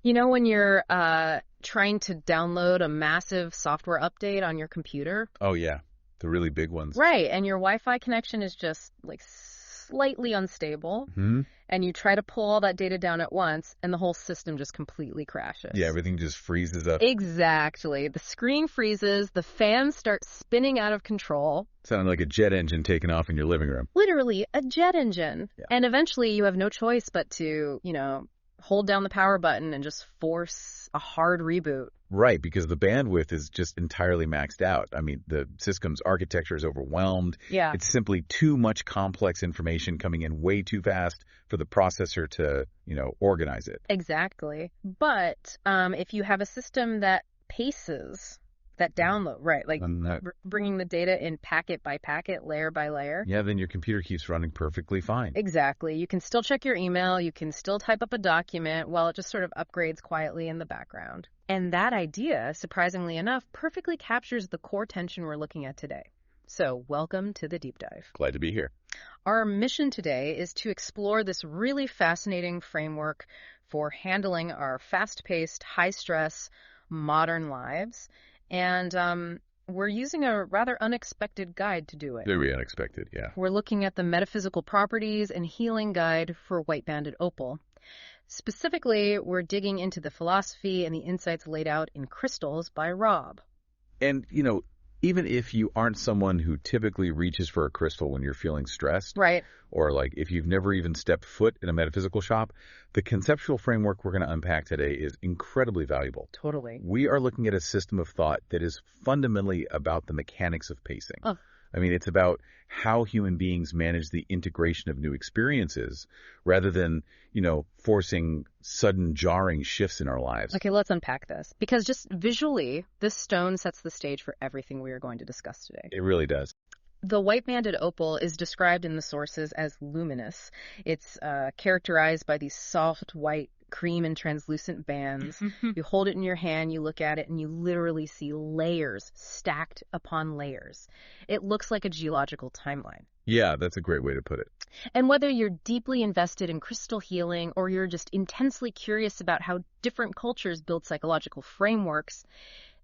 You know when you're trying to download a massive software update on your computer? Oh, yeah. The really big ones. Right, and your Wi-Fi connection is just like slightly unstable, and you try to pull all that data down at once, and the whole system just completely crashes. Yeah, everything just freezes up. Exactly. The screen freezes, the fans start spinning out of control. Sounded like a jet engine taking off in your living room. Literally, a jet engine. Yeah. And eventually you have no choice but to, hold down the power button and just force a hard reboot. Right, because the bandwidth is just entirely maxed out. I mean, the system's architecture is overwhelmed. Yeah. It's simply too much complex information coming in way too fast for the processor to, organize it. Exactly. But if you have a system that paces that download, right, like bringing the data in packet by packet, layer by layer. Yeah, then your computer keeps running perfectly fine. Exactly. You can still check your email. You can still type up a document while it just sort of upgrades quietly in the background. And that idea, surprisingly enough, perfectly captures the core tension we're looking at today. So welcome to the deep dive. Glad to be here. Our mission today is to explore this really fascinating framework for handling our fast-paced, high-stress, modern lives. And we're using a rather unexpected guide to do it. Very unexpected, yeah. We're looking at the Metaphysical Properties and Healing Guide for White-Banded Opal. Specifically, we're digging into the philosophy and the insights laid out in Crystals by Rob. And, even if you aren't someone who typically reaches for a crystal when you're feeling stressed, right, or like if you've never even stepped foot in a metaphysical shop, the conceptual framework we're going to unpack today is incredibly valuable. Totally. We are looking at a system of thought that is fundamentally about the mechanics of pacing. Oh. I mean, it's about how human beings manage the integration of new experiences rather than, forcing sudden jarring shifts in our lives. Okay, let's unpack this. Because just visually, this stone sets the stage for everything we are going to discuss today. It really does. The white-banded opal is described in the sources as luminous. It's characterized by these soft white cream and translucent bands. You hold it in your hand, you look at it, and you literally see layers stacked upon layers. It looks like a geological timeline. Yeah, that's a great way to put it. And whether you're deeply invested in crystal healing or you're just intensely curious about how different cultures build psychological frameworks,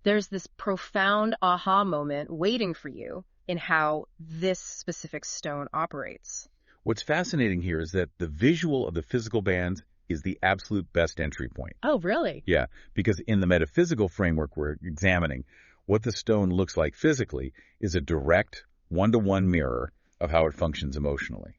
there's this profound aha moment waiting for you in how this specific stone operates. What's fascinating here is that the visual of the physical bands is the absolute best entry point. Oh, really? Yeah, because in the metaphysical framework we're examining, what the stone looks like physically is a direct, one-to-one mirror of how it functions emotionally.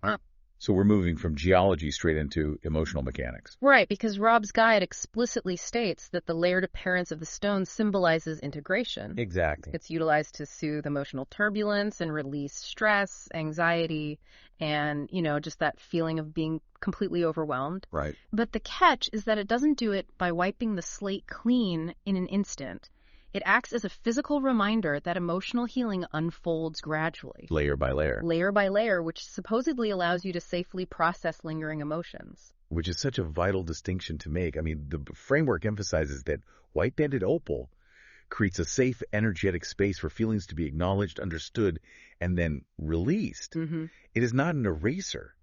So we're moving from geology straight into emotional mechanics. Right, because Rob's guide explicitly states that the layered appearance of the stone symbolizes integration. Exactly. It's utilized to soothe emotional turbulence and release stress, anxiety, and, just that feeling of being completely overwhelmed. Right. But the catch is that it doesn't do it by wiping the slate clean in an instant. It acts as a physical reminder that emotional healing unfolds gradually. Layer by layer. Layer by layer, which supposedly allows you to safely process lingering emotions. Which is such a vital distinction to make. I mean, the framework emphasizes that white-banded opal creates a safe, energetic space for feelings to be acknowledged, understood, and then released. Mm-hmm. It is not an eraser.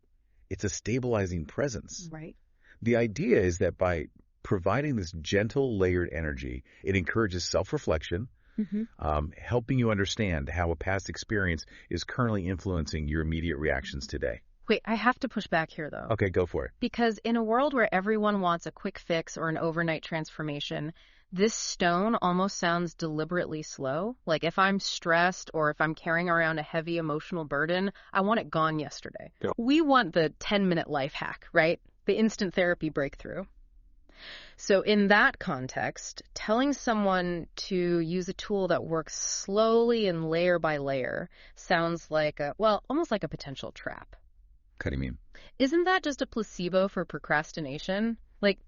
It's a stabilizing presence. Right. The idea is that by providing this gentle, layered energy, it encourages self-reflection, helping you understand how a past experience is currently influencing your immediate reactions today. Wait, I have to push back here, though. Okay, go for it. Because in a world where everyone wants a quick fix or an overnight transformation, this stone almost sounds deliberately slow. Like if I'm stressed or if I'm carrying around a heavy emotional burden, I want it gone yesterday. Yeah. We want the 10-minute life hack, right? The instant therapy breakthrough. So in that context, telling someone to use a tool that works slowly and layer by layer sounds like almost like a potential trap. What do you mean? Isn't that just a placebo for procrastination? Like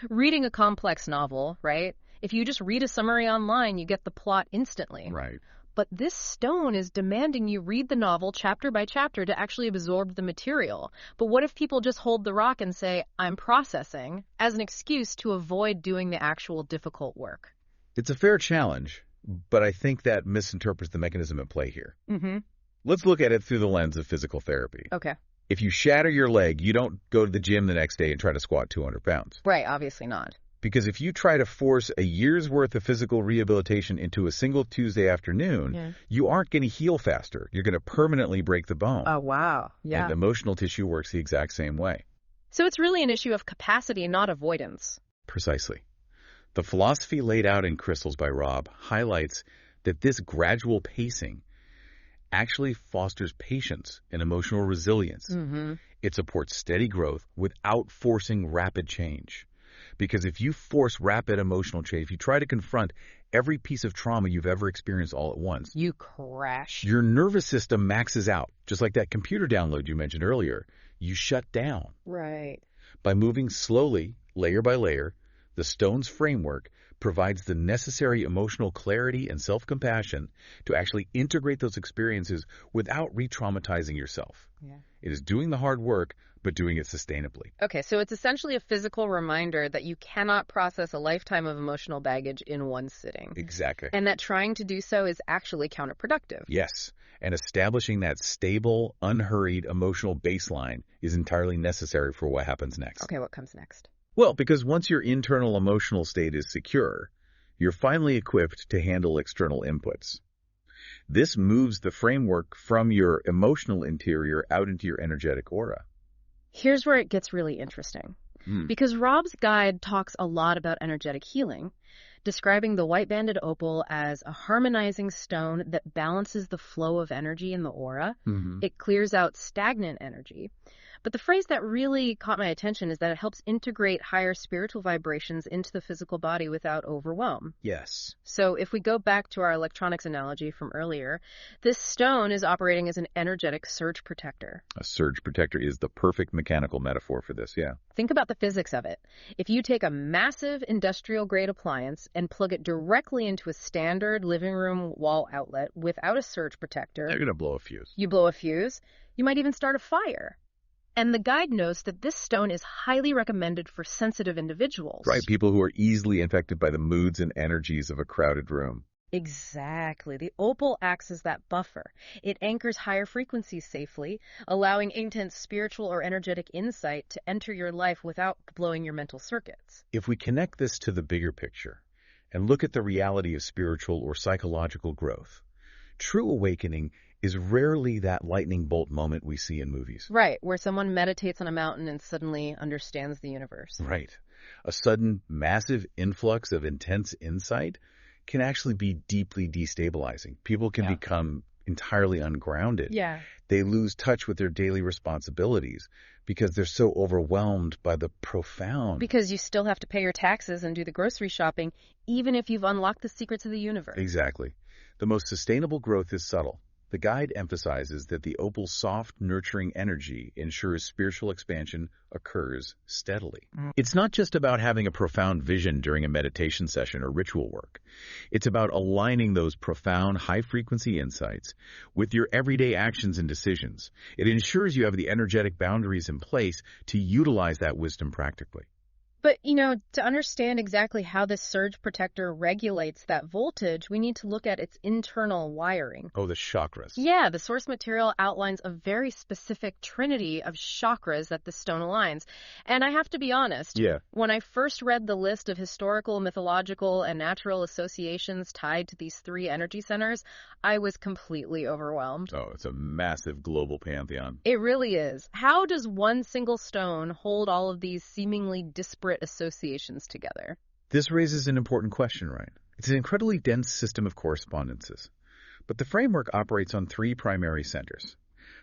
reading a complex novel, right? If you just read a summary online, you get the plot instantly. Right. But this stone is demanding you read the novel chapter by chapter to actually absorb the material. But what if people just hold the rock and say, I'm processing, as an excuse to avoid doing the actual difficult work? It's a fair challenge, but I think that misinterprets the mechanism at play here. Mm-hmm. Let's look at it through the lens of physical therapy. Okay. If you shatter your leg, you don't go to the gym the next day and try to squat 200 pounds. Right, obviously not. Because if you try to force a year's worth of physical rehabilitation into a single Tuesday afternoon, you aren't going to heal faster. You're going to permanently break the bone. Oh, wow. Yeah. And emotional tissue works the exact same way. So it's really an issue of capacity, not avoidance. Precisely. The philosophy laid out in Crystals by Rob highlights that this gradual pacing actually fosters patience and emotional resilience. It supports steady growth without forcing rapid change. Because if you force rapid emotional change, if you try to confront every piece of trauma you've ever experienced all at once, you crash. Your nervous system maxes out, just like that computer download you mentioned earlier. You shut down. Right. By moving slowly, layer by layer, the stone's framework provides the necessary emotional clarity and self-compassion to actually integrate those experiences without re-traumatizing yourself. Yeah. It is doing the hard work, but doing it sustainably. Okay, so it's essentially a physical reminder that you cannot process a lifetime of emotional baggage in one sitting. Exactly. And that trying to do so is actually counterproductive. Yes, and establishing that stable, unhurried emotional baseline is entirely necessary for what happens next. Okay, what comes next? Well, because once your internal emotional state is secure, you're finally equipped to handle external inputs. This moves the framework from your emotional interior out into your energetic aura. Here's where it gets really interesting. Because Rob's guide talks a lot about energetic healing, describing the white-banded opal as a harmonizing stone that balances the flow of energy in the aura. It clears out stagnant energy. But the phrase that really caught my attention is that it helps integrate higher spiritual vibrations into the physical body without overwhelm. Yes. So if we go back to our electronics analogy from earlier, this stone is operating as an energetic surge protector. A surge protector is the perfect mechanical metaphor for this, yeah. Think about the physics of it. If you take a massive industrial-grade appliance and plug it directly into a standard living room wall outlet without a surge protector... You're going to blow a fuse. You blow a fuse. You might even start a fire. And the guide notes that this stone is highly recommended for sensitive individuals. Right, people who are easily infected by the moods and energies of a crowded room. Exactly. The opal acts as that buffer. It anchors higher frequencies safely, allowing intense spiritual or energetic insight to enter your life without blowing your mental circuits. If we connect this to the bigger picture and look at the reality of spiritual or psychological growth, true awakening is rarely that lightning bolt moment we see in movies. Right, where someone meditates on a mountain and suddenly understands the universe. Right. A sudden, massive influx of intense insight can actually be deeply destabilizing. People can become entirely ungrounded. Yeah. They lose touch with their daily responsibilities because they're so overwhelmed by the profound. Because you still have to pay your taxes and do the grocery shopping, even if you've unlocked the secrets of the universe. Exactly. The most sustainable growth is subtle. The guide emphasizes that the opal's soft, nurturing energy ensures spiritual expansion occurs steadily. It's not just about having a profound vision during a meditation session or ritual work. It's about aligning those profound, high-frequency insights with your everyday actions and decisions. It ensures you have the energetic boundaries in place to utilize that wisdom practically. But, to understand exactly how this surge protector regulates that voltage, we need to look at its internal wiring. Oh, the chakras. Yeah, the source material outlines a very specific trinity of chakras that the stone aligns. And I have to be honest, when I first read the list of historical, mythological, and natural associations tied to these three energy centers, I was completely overwhelmed. Oh, it's a massive global pantheon. It really is. How does one single stone hold all of these seemingly disparate associations together? This raises an important question, right? It's an incredibly dense system of correspondences. But the framework operates on three primary centers: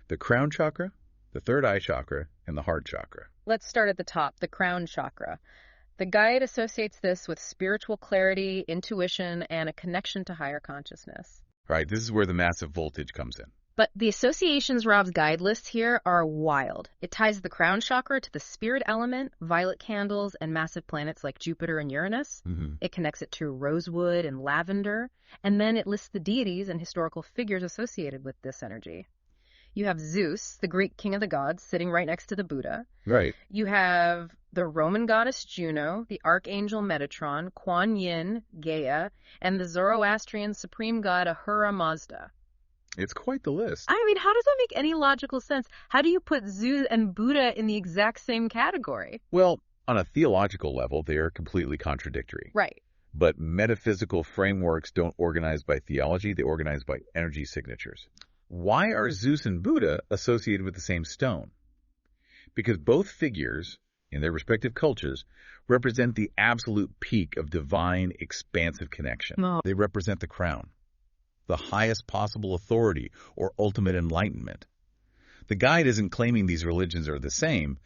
the crown chakra, the third eye chakra, and the heart chakra. Let's start at the top, the crown chakra. The guide associates this with spiritual clarity, intuition, and a connection to higher consciousness. Right, this is where the massive voltage comes in. But the associations Rob's guide lists here are wild. It ties the crown chakra to the spirit element, violet candles, and massive planets like Jupiter and Uranus. It connects it to rosewood and lavender. And then it lists the deities and historical figures associated with this energy. You have Zeus, the Greek king of the gods, sitting right next to the Buddha. Right. You have the Roman goddess Juno, the archangel Metatron, Kuan Yin, Gaia, and the Zoroastrian supreme god Ahura Mazda. It's quite the list. I mean, how does that make any logical sense? How do you put Zeus and Buddha in the exact same category? Well, On a theological level, they are completely contradictory. Right. But metaphysical frameworks don't organize by theology, they organize by energy signatures. Why are Zeus and Buddha associated with the same stone? Because both figures, in their respective cultures, represent the absolute peak of divine, expansive connection. No. They represent the crown, the highest possible authority or ultimate enlightenment. The guide isn't claiming these religions are the same.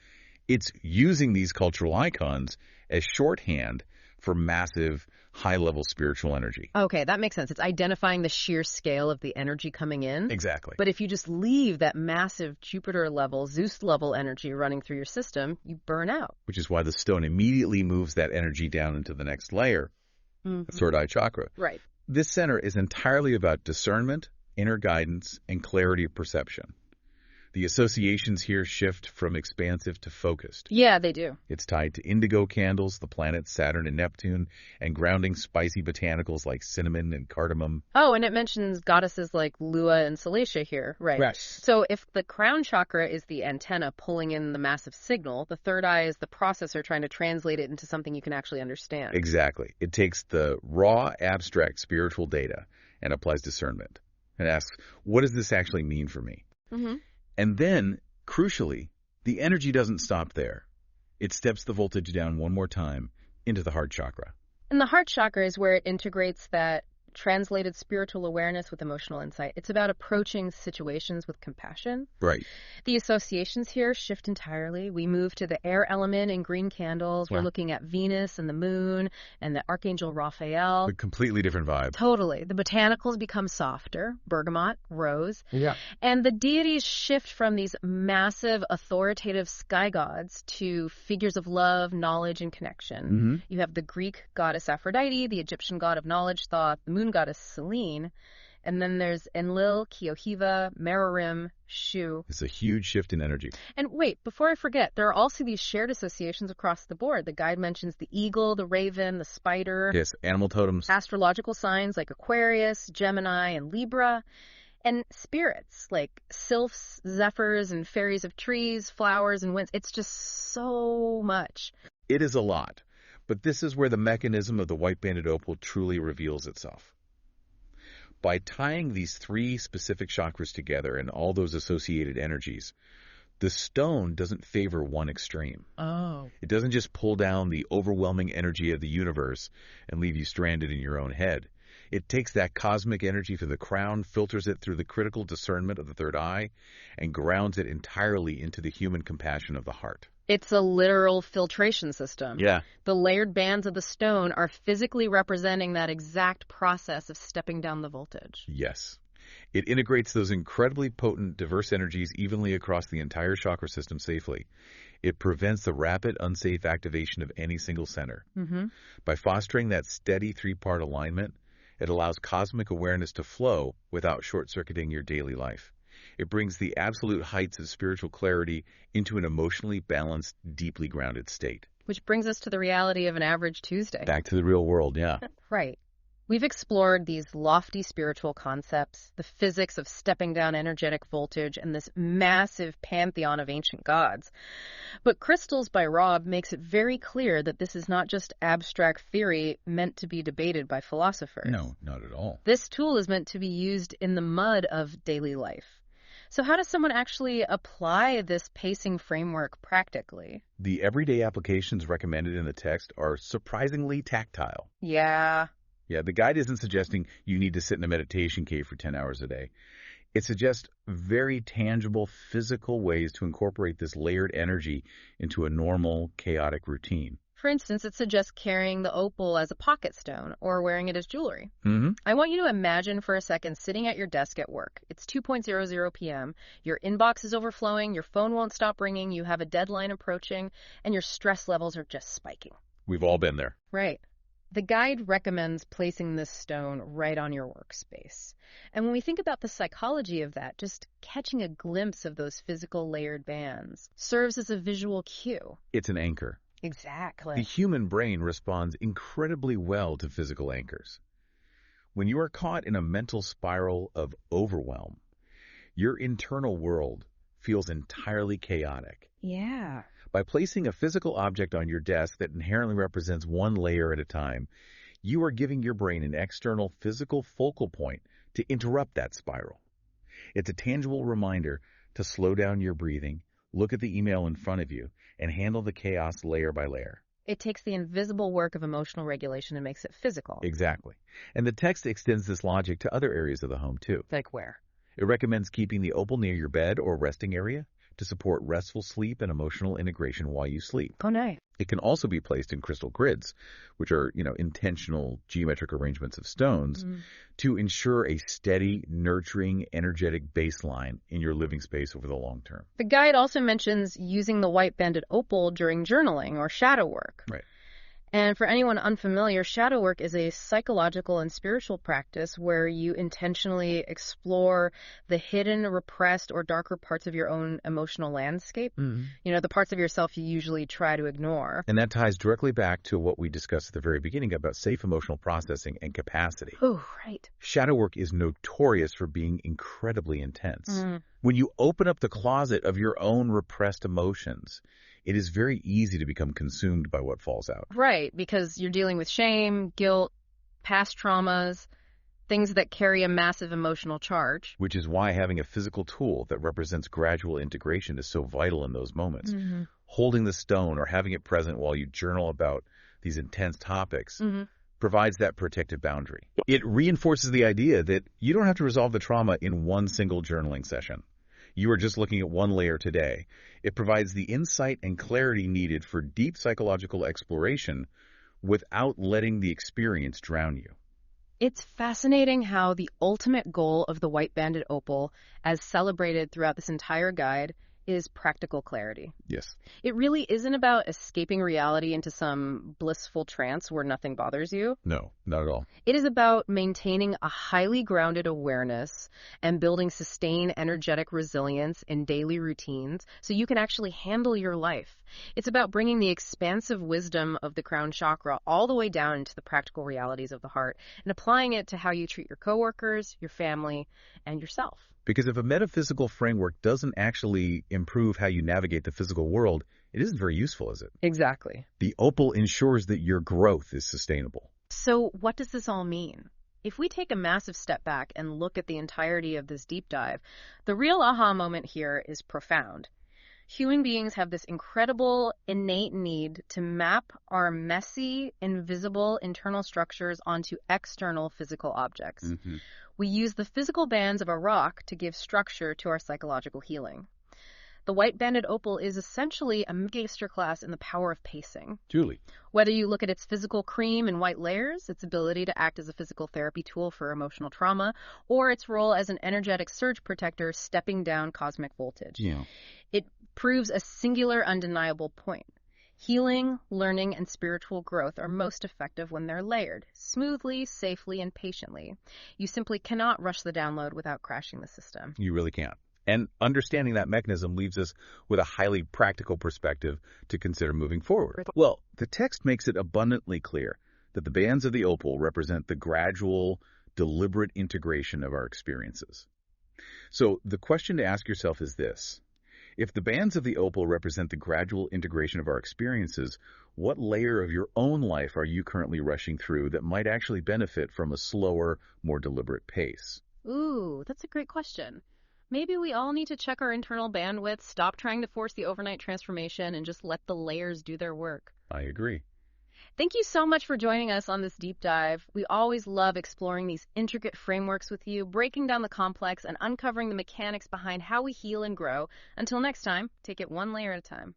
It's using these cultural icons as shorthand for massive, high-level spiritual energy. Okay, that makes sense. It's identifying the sheer scale of the energy coming in. Exactly. But if you just leave that massive Jupiter-level, Zeus-level energy running through your system, you burn out. Which is why the stone immediately moves that energy down into the next layer, the third eye chakra. Right. This center is entirely about discernment, inner guidance, and clarity of perception. The associations here shift from expansive to focused. Yeah, they do. It's tied to indigo candles, the planets Saturn and Neptune, and grounding spicy botanicals like cinnamon and cardamom. Oh, and it mentions goddesses like Lua and Salacia here. Right. Right. So if the crown chakra is the antenna pulling in the massive signal, the third eye is the processor trying to translate it into something you can actually understand. Exactly. It takes the raw, abstract spiritual data and applies discernment and asks, what does this actually mean for me? Mm-hmm. And then, crucially, the energy doesn't stop there. It steps the voltage down one more time into the heart chakra. And the heart chakra is where it integrates that translated spiritual awareness with emotional insight. It's about approaching situations with compassion. Right. The associations here shift entirely. We move to the air element in green candles. Wow. We're looking at Venus and the moon and the Archangel Raphael. A completely different vibe. Totally. The botanicals become softer, bergamot, rose. Yeah. And the deities shift from these massive authoritative sky gods to figures of love, knowledge, and connection. Mm-hmm. You have the Greek goddess Aphrodite, the Egyptian god of knowledge, thought, the moon goddess Selene, and then there's Enlil, Keoheva, Merorim, Shu. It's a huge shift in energy. And wait, before I forget, there are also these shared associations across the board. The guide mentions the eagle, the raven, the spider. Yes, animal totems. Astrological signs like Aquarius, Gemini, and Libra. And spirits like sylphs, zephyrs, and fairies of trees, flowers, and winds. It's just so much. It is a lot. But this is where the mechanism of the white-banded opal truly reveals itself. By tying these three specific chakras together and all those associated energies, the stone doesn't favor one extreme. Oh. It doesn't just pull down the overwhelming energy of the universe and leave you stranded in your own head. It takes that cosmic energy from the crown, filters it through the critical discernment of the third eye, and grounds it entirely into the human compassion of the heart. It's a literal filtration system. Yeah. The layered bands of the stone are physically representing that exact process of stepping down the voltage. Yes. It integrates those incredibly potent, diverse energies evenly across the entire chakra system safely. It prevents the rapid, unsafe activation of any single center. Mm-hmm. By fostering that steady three-part alignment, it allows cosmic awareness to flow without short-circuiting your daily life. It brings the absolute heights of spiritual clarity into an emotionally balanced, deeply grounded state. Which brings us to the reality of an average Tuesday. Back to the real world, yeah. Right. We've explored these lofty spiritual concepts, the physics of stepping down energetic voltage, and this massive pantheon of ancient gods. But Crystals by Rob makes it very clear that this is not just abstract theory meant to be debated by philosophers. No, not at all. This tool is meant to be used in the mud of daily life. So how does someone actually apply this pacing framework practically? The everyday applications recommended in the text are surprisingly tactile. Yeah. Yeah, the guide isn't suggesting you need to sit in a meditation cave for 10 hours a day. It suggests very tangible, physical ways to incorporate this layered energy into a normal, chaotic routine. For instance, it suggests carrying the opal as a pocket stone or wearing it as jewelry. Mm-hmm. I want you to imagine for a second sitting at your desk at work. It's 2:00 p.m. Your inbox is overflowing, your phone won't stop ringing, you have a deadline approaching, and your stress levels are just spiking. We've all been there. Right. The guide recommends placing this stone right on your workspace. And when we think about the psychology of that, just catching a glimpse of those physical layered bands serves as a visual cue. It's an anchor. Exactly. The human brain responds incredibly well to physical anchors. When you are caught in a mental spiral of overwhelm, your internal world feels entirely chaotic. Yeah. By placing a physical object on your desk that inherently represents one layer at a time, you are giving your brain an external physical focal point to interrupt that spiral. It's a tangible reminder to slow down your breathing, look at the email in front of you, and handle the chaos layer by layer. It takes the invisible work of emotional regulation and makes it physical. Exactly. And the text extends this logic to other areas of the home, too. Like where? It recommends keeping the opal near your bed or resting area to support restful sleep and emotional integration while you sleep. Oh, nice. It can also be placed in crystal grids, which are, intentional geometric arrangements of stones, to ensure a steady, nurturing, energetic baseline in your living space over the long term. The guide also mentions using the white banded opal during journaling or shadow work. Right. And for anyone unfamiliar, shadow work is a psychological and spiritual practice where you intentionally explore the hidden, repressed, or darker parts of your own emotional landscape. The parts of yourself you usually try to ignore. And that ties directly back to what we discussed at the very beginning about safe emotional processing and capacity. Oh, right. Shadow work is notorious for being incredibly intense. When you open up the closet of your own repressed emotions, it is very easy to become consumed by what falls out. Right, because you're dealing with shame, guilt, past traumas, things that carry a massive emotional charge. Which is why having a physical tool that represents gradual integration is so vital in those moments. Holding the stone or having it present while you journal about these intense topics provides that protective boundary. It reinforces the idea that you don't have to resolve the trauma in one single journaling session. You are just looking at one layer today. It provides the insight and clarity needed for deep psychological exploration without letting the experience drown you. It's fascinating how the ultimate goal of the white banded opal, as celebrated throughout this entire guide, is practical clarity. Yes. It really isn't about escaping reality into some blissful trance where nothing bothers you. No, not at all. It is about maintaining a highly grounded awareness and building sustained energetic resilience in daily routines so you can actually handle your life. It's about bringing the expansive wisdom of the crown chakra all the way down into the practical realities of the heart and applying it to how you treat your coworkers, your family, and yourself. Because if a metaphysical framework doesn't actually improve how you navigate the physical world, it isn't very useful, is it? Exactly. The opal ensures that your growth is sustainable. So what does this all mean? If we take a massive step back and look at the entirety of this deep dive, the real aha moment here is profound. Human beings have this incredible, innate need to map our messy, invisible internal structures onto external physical objects. We use the physical bands of a rock to give structure to our psychological healing. The white banded opal is essentially a masterclass in the power of pacing. Julie. Whether you look at its physical cream and white layers, its ability to act as a physical therapy tool for emotional trauma, or its role as an energetic surge protector stepping down cosmic voltage. It proves a singular, undeniable point. Healing, learning, and spiritual growth are most effective when they're layered, smoothly, safely, and patiently. You simply cannot rush the download without crashing the system. You really can't. And understanding that mechanism leaves us with a highly practical perspective to consider moving forward. Well, the text makes it abundantly clear that the bands of the opal represent the gradual, deliberate integration of our experiences. So the question to ask yourself is this. If the bands of the opal represent the gradual integration of our experiences, what layer of your own life are you currently rushing through that might actually benefit from a slower, more deliberate pace? Ooh, that's a great question. Maybe we all need to check our internal bandwidth, stop trying to force the overnight transformation, and just let the layers do their work. I agree. Thank you so much for joining us on this deep dive. We always love exploring these intricate frameworks with you, breaking down the complex and uncovering the mechanics behind how we heal and grow. Until next time, take it one layer at a time.